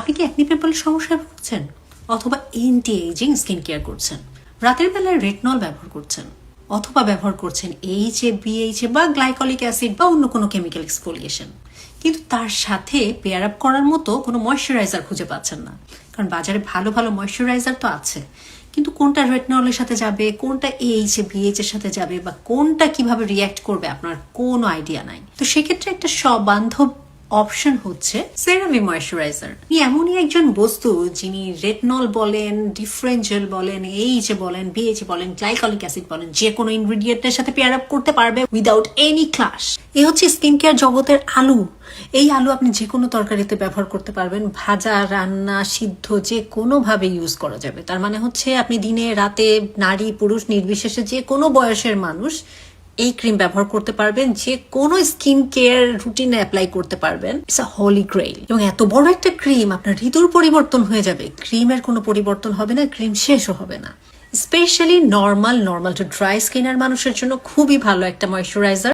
আপনি কি অ্যাকনি পিম্পলের সমস্যায় ভুগছেন, অথবা এন্টি এজিং স্কিন কেয়ার করছেন, রাতের বেলায় রেটনল ব্যবহার করছেন, অথবা ব্যবহার করছেন এইচএ, বিএইচএ বা গ্লাইকলিক অ্যাসিড বা অন্য কোনো কেমিক্যাল এক্সফোলিয়েশন, কিন্তু তার সাথে পেয়ার আপ করার মতো কোনো ময়শ্চারাইজার খুঁজে পাচ্ছেন না। কারণ বাজারে ভালো ভালো ময়শ্চারাইজার তো আছে, কিন্তু কোনটা রেটনলের সাথে যাবে, কোনটা এইচএ, বিএইচ এর সাথে যাবে, বা কোনটা কিভাবে রিয়্যাক্ট করবে আপনার কোনো আইডিয়া নাই। তো সেক্ষেত্রে একটা সবান্ধব অপশন হচ্ছে সেরামি ময়শ্চারাইজার। এমনই একজন বস্তু যিনি রেটনল বলেন, ডিফারেন্ট জেল বলেন, এইচএ বলেন, বিএইচএ বলেন, গ্লাইকলিক অ্যাসিড বলেন, যে কোনো ইনগ্রেডিয়েন্টের সাথে পেয়ার আপ করতে পারবে উইদাউট এনি ক্লাশ। এই হচ্ছে স্কিন কেয়ার জগতের আলু। এই আলু আপনি যে কোনো তরকারিতে ব্যবহার করতে পারবেন, ভাজা, রান্না, সিদ্ধ, যে কোনোভাবে ইউজ করা যাবে। তার মানে হচ্ছে আপনি দিনে রাতে, নারী পুরুষ নির্বিশেষে যে কোনো বয়সের মানুষ এই ক্রিম ব্যবহার করতে পারবেন, যে কোনো স্কিন কেয়ার রুটিনে অ্যাপ্লাই করতে পারবেন। It's a holy grail. এবং এত বড় একটা ক্রিম, আপনার ঋতুর পরিবর্তন হয়ে যাবে, ক্রিমের কোনো পরিবর্তন হবে না, ক্রিম শেষও হবে না। স্পেশালি নর্মাল টু ড্রাই স্কিনের মানুষের জন্য খুবই ভালো একটা ময়শ্চারাইজার।